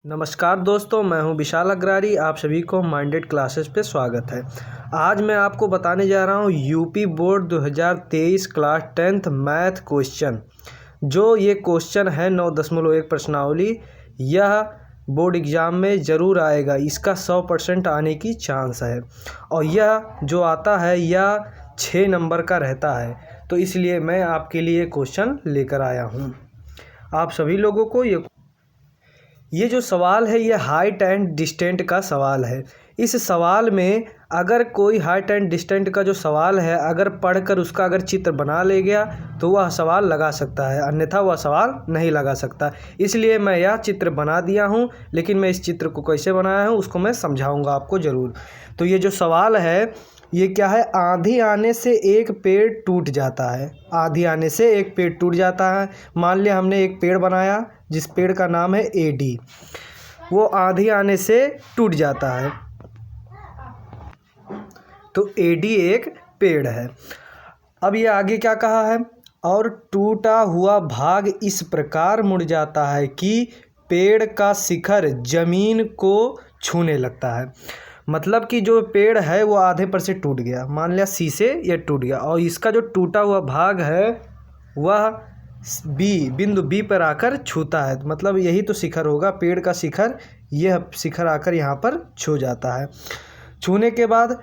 नमस्कार दोस्तों, मैं हूं विशाल अग्रारी। आप सभी को माइंडेड क्लासेस पे स्वागत है। आज मैं आपको बताने जा रहा हूं UP board 2023 class 10th math question. जो ये क्वेश्चन है 9.1 प्रश्नावली, यह बोर्ड एग्ज़ाम में ज़रूर आएगा। इसका 100% आने की चांस है और यह जो आता है यह 6 नंबर का रहता है। तो इसलिए मैं आपके लिए क्वेश्चन लेकर आया हूँ। आप सभी लोगों को ये जो सवाल है ये हाइट एंड डिस्टेंट का सवाल है। इस सवाल में अगर कोई हाइट एंड डिस्टेंट का जो सवाल है अगर पढ़कर उसका अगर चित्र बना ले गया तो वह सवाल लगा सकता है, अन्यथा वह सवाल नहीं लगा सकता। इसलिए मैं यह चित्र बना दिया हूँ, लेकिन मैं इस चित्र को कैसे बनाया हूँ उसको मैं समझाऊँगा आपको ज़रूर। तो ये जो सवाल है ये क्या है, आंधी आने से एक पेड़ टूट जाता है। आंधी आने से एक पेड़ टूट जाता है। मान लिया हमने एक पेड़ बनाया जिस पेड़ का नाम है एडी, वो आंधी आने से टूट जाता है। तो एडी एक पेड़ है। अब ये आगे क्या कहा है, और टूटा हुआ भाग इस प्रकार मुड़ जाता है कि पेड़ का शिखर जमीन को छूने लगता है। मतलब कि जो पेड़ है वो आधे पर से टूट गया, मान लिया सी से ये टूट गया, और इसका जो टूटा हुआ भाग है वह बिंदु बी पर आकर छूता है। मतलब यही तो शिखर होगा, पेड़ का शिखर। यह शिखर आकर यहाँ पर छू जाता है। छूने के बाद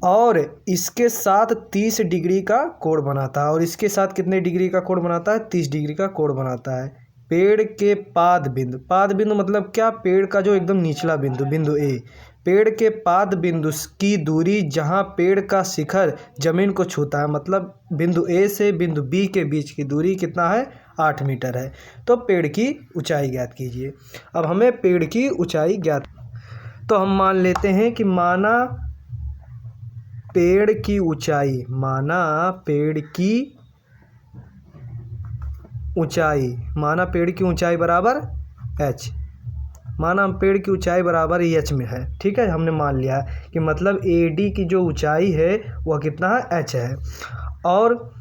और इसके साथ 30 डिग्री का कोण बनाता है। और इसके साथ कितने डिग्री का कोण बनाता है? 30 डिग्री का कोण बनाता है। पेड़ के पाद बिंदु मतलब क्या? पेड़ का जो एकदम निचला बिंदु ए, पेड़ के पाद बिंदु की दूरी जहाँ पेड़ का शिखर जमीन को छूता है, मतलब बिंदु ए से बिंदु बी के बीच की दूरी कितना है? 8 मीटर है। तो पेड़ की ऊंचाई ज्ञात कीजिए। अब हमें पेड़ की ऊंचाई ज्ञात, तो हम मान लेते हैं कि माना पेड़ की ऊंचाई बराबर h। माना हम पेड़ की ऊंचाई बराबर h में है, ठीक है। हमने मान लिया कि मतलब AD की जो ऊंचाई है वह कितना है? h है। और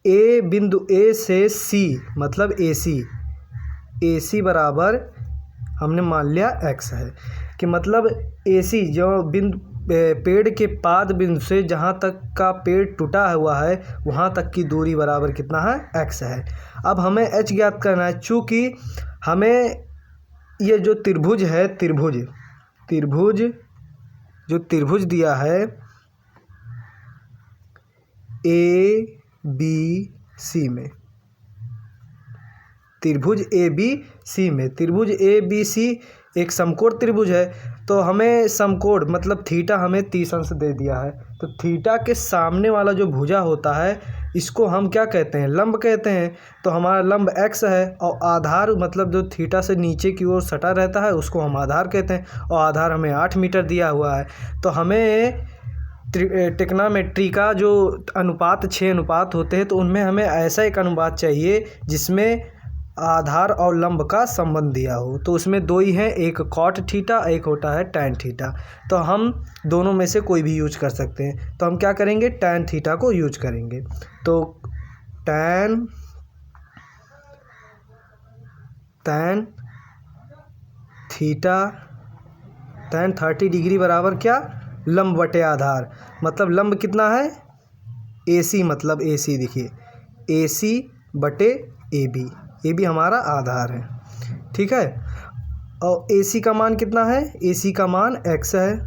ए बिंदु ए से C मतलब AC बराबर हमने मान लिया x है। कि मतलब AC जो बिंदु पेड़ के पाद बिंदु से जहाँ तक का पेड़ टूटा हुआ है वहाँ तक की दूरी बराबर कितना है? x है। अब हमें h ज्ञात करना है। चूँकि हमें ये जो त्रिभुज है, त्रिभुज दिया है ABC में, त्रिभुज ABC एक समकोण त्रिभुज है। तो हमें समकोण मतलब थीटा हमें 30 अंश दे दिया है। तो थीटा के सामने वाला जो भुजा होता है इसको हम क्या कहते हैं? लंब कहते हैं। तो हमारा लंब x है और आधार मतलब जो थीटा से नीचे की ओर सटा रहता है उसको हम आधार कहते हैं, और आधार हमें 8 मीटर दिया हुआ है। तो हमें ट्रिग्नोमेट्री का जो अनुपात 6 अनुपात होते हैं, तो उनमें हमें ऐसा एक अनुपात चाहिए जिसमें आधार और लंब का संबंध दिया हो। तो उसमें दो ही हैं, एक कॉट थीटा, एक होता है टैन थीटा। तो हम दोनों में से कोई भी यूज कर सकते हैं। तो हम क्या करेंगे? टैन थीटा को यूज करेंगे। तो टैन थीटा टैन 30 डिग्री बराबर क्या? लंब बटे आधार। मतलब लंब कितना है? AC, मतलब AC देखिए AC बटे AB हमारा आधार है, ठीक है। और AC का मान कितना है? AC का मान x है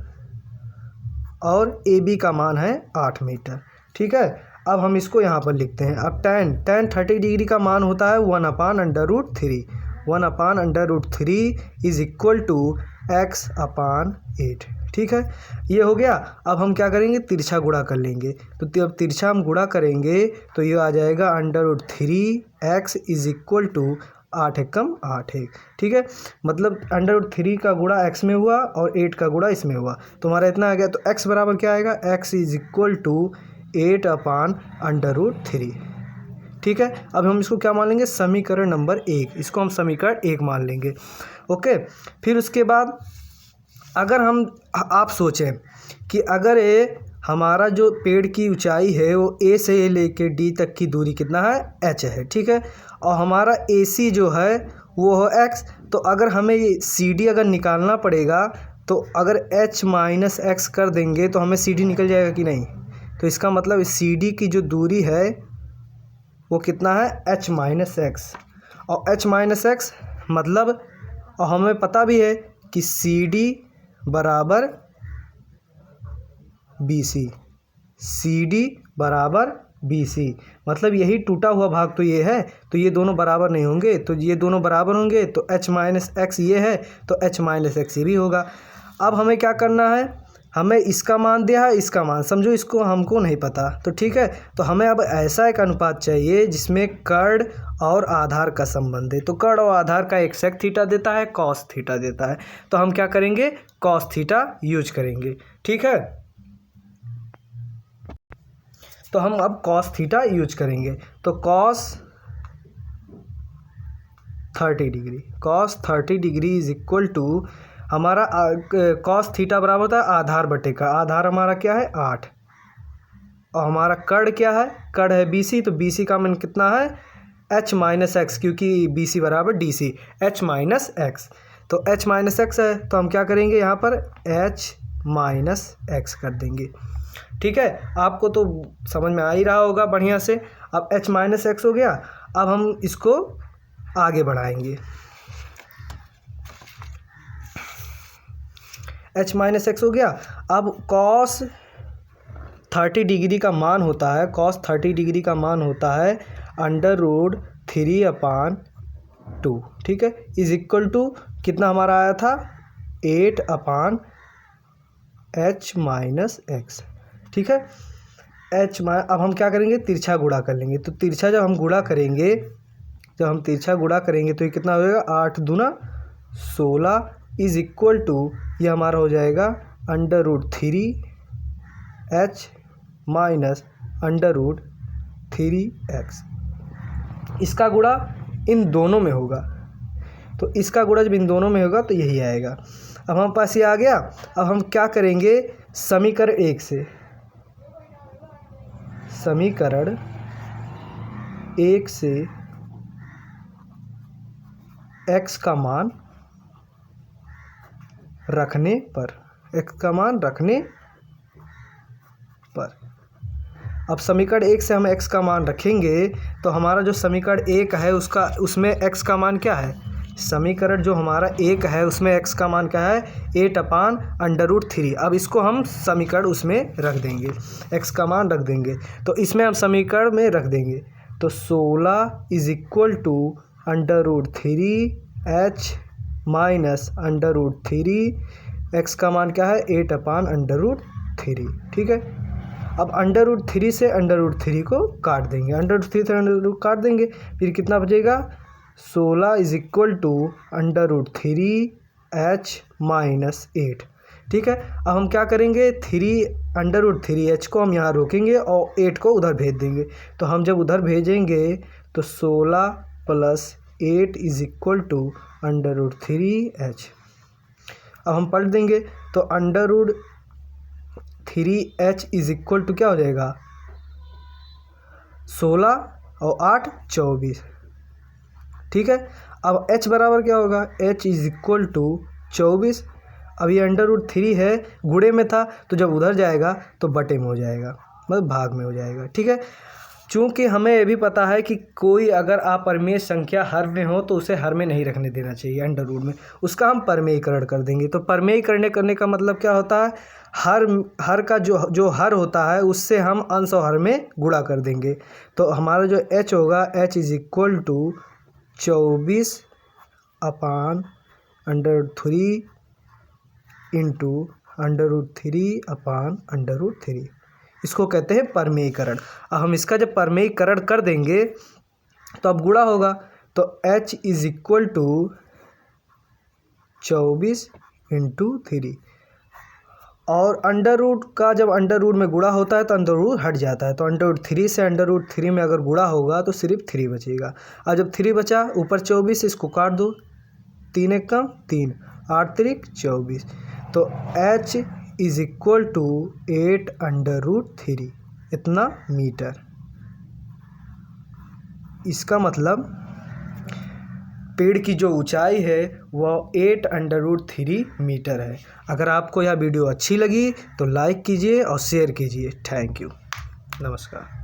और AB का मान है 8 मीटर, ठीक है। अब हम इसको यहाँ पर लिखते हैं। अब टैन 30 डिग्री का मान होता है 1/√3। 1/√3 इज इक्वल टू x/8, ठीक है। ये हो गया। अब हम क्या करेंगे? तिरछा गुणा कर लेंगे। तो जब तिरछा हम गुणा करेंगे तो ये आ जाएगा √3x इज इक्वल टू 8 एकम 8 है, ठीक है। मतलब √3 का गुणा x में हुआ और 8 का गुणा इसमें हुआ, तो हमारा इतना आ गया। तो x बराबर क्या आएगा? x इज इक्वल टू 8/√3, ठीक है। अब हम इसको क्या मान लेंगे? समीकरण नंबर 1। इसको हम समीकरण 1 मान लेंगे, ओके। फिर उसके बाद अगर आप सोचें कि अगर ये हमारा जो पेड़ की ऊंचाई है वो ए से लेके डी तक की दूरी कितना है, एच है, ठीक है। और हमारा ए सी जो है वो है एक्स। तो अगर हमें ये सी डी अगर निकालना पड़ेगा तो अगर एच माइनस एक्स कर देंगे तो हमें सी डी निकल जाएगा कि नहीं। तो इसका मतलब सी डी की जो दूरी है वो कितना है, एच माइनस एक्स। और एच माइनस एक्स मतलब, और हमें पता भी है कि सी डी बराबर बी सी, सी डी बराबर बी सी, मतलब यही टूटा हुआ भाग तो ये है, तो ये दोनों बराबर नहीं होंगे, तो ये दोनों बराबर होंगे तो एच माइनस एक्स ये है तो एच माइनस एक्स ये भी होगा। अब हमें क्या करना है, हमें इसका मान दिया है, इसका मान समझो, इसको हमको नहीं पता, तो ठीक है। तो हमें अब ऐसा एक अनुपात चाहिए जिसमें कर्ण और आधार का संबंध है। तो कर्ण और आधार का एक सेक थीटा देता है, कॉस थीटा देता है, तो हम क्या करेंगे, कॉस थीटा यूज करेंगे, ठीक है। तो हम अब कॉस थीटा यूज करेंगे, तो cos 30 degree, cos 30 degree is equal to हमारा कॉस थीटा बराबर होता है आधार बटे का, आधार हमारा क्या है 8, और हमारा कर्ण क्या है, कर्ण है बी सी, तो बी सी का मान कितना है, एच माइनस एक्स, क्योंकि बी सी बराबर D C, H minus X. तो एच माइनस एक्स है तो हम क्या करेंगे, यहाँ पर एच माइनस एक्स कर देंगे, ठीक है। आपको तो समझ में आ ही रहा होगा बढ़िया से। अब एच माइनस एक्स हो गया, अब हम इसको आगे बढ़ाएंगे, एच माइनस एक्स हो गया। अब कॉस 30 डिग्री का मान होता है, कॉस 30 डिग्री का मान होता है √3/2, ठीक है, इज इक्वल टू कितना हमारा आया था, 8/h माइनस एक्स, ठीक है। अब हम क्या करेंगे, तिरछा गुणा कर लेंगे, तो तिरछा जब हम गुणा करेंगे, जब हम तिरछा गुणा करेंगे तो ये कितना हो जाएगा, 8 दूना 16 इज इक्वल टू, ये हमारा हो जाएगा √3h माइनस √3x। इसका गुणा इन दोनों में होगा, तो इसका गुणा जब इन दोनों में होगा तो यही आएगा। अब हमारे पास ये आ गया। अब हम क्या करेंगे, समीकरण 1 से, समीकरण 1 से x का मान रखने पर, x का मान रखने पर, अब समीकरण 1 से हम x का मान रखेंगे तो हमारा जो समीकरण 1 है उसमें x का मान क्या है, समीकरण जो हमारा 1 है उसमें x का मान क्या है, 8/√3। अब इसको हम समीकरण उसमें रख देंगे, x का मान रख देंगे, तो इसमें हम समीकरण में रख देंगे, तो 16 is equal to √3h minus √3, x का मान क्या है, 8/√3, ठीक है। अब √3 से √3 को काट देंगे, √3 से √3 काट देंगे, फिर कितना बचेगा, 16 is equal to √3h minus 8, ठीक है। अब हम क्या करेंगे, √3h को हम यहाँ रोकेंगे और 8 को उधर भेज देंगे, तो हम जब उधर भेजेंगे तो 16 + 8 इज इक्वल टू √3h। अब हम पलट देंगे तो √3h इज इक्वल टू क्या हो जाएगा, 16 और 8 24, ठीक है। अब h बराबर क्या होगा, h इज इक्वल टू 24। अब ये √3 है, गुणे में था तो जब उधर जाएगा तो बटे में हो जाएगा, मतलब भाग में हो जाएगा, ठीक है। चूँकि हमें ये भी पता है कि कोई अगर अपरिमेय संख्या हर में हो तो उसे हर में नहीं रखने देना चाहिए अंडर रूट में, उसका हम परमेयीकरण कर देंगे। तो परमेयीकरण करने का मतलब क्या होता है, हर का जो हर होता है उससे हम अंश और हर में गुणा कर देंगे। तो हमारा जो h होगा, h is equal to 24/√3 into √3/√3, इसको कहते हैं परमेयीकरण। अब हम इसका जब परमेयीकरण कर देंगे तो अब गुणा होगा, तो h इज इक्वल टू 24 × 3, और अंडर रूट का जब अंडर रूट में गुणा होता है तो अंडर रूट हट जाता है, तो √3 से √3 में अगर गुणा होगा तो सिर्फ 3 बचेगा। अब जब 3 बचा, ऊपर 24, इसको काट दो, 3 × 1 = 3, 8 × 3 = 24, तो h इज इक्वल टू 8√3, इतना मीटर। इसका मतलब पेड़ की जो ऊंचाई है वह 8√3 मीटर है। अगर आपको यह वीडियो अच्छी लगी तो लाइक कीजिए और शेयर कीजिए। Thank you. नमस्कार।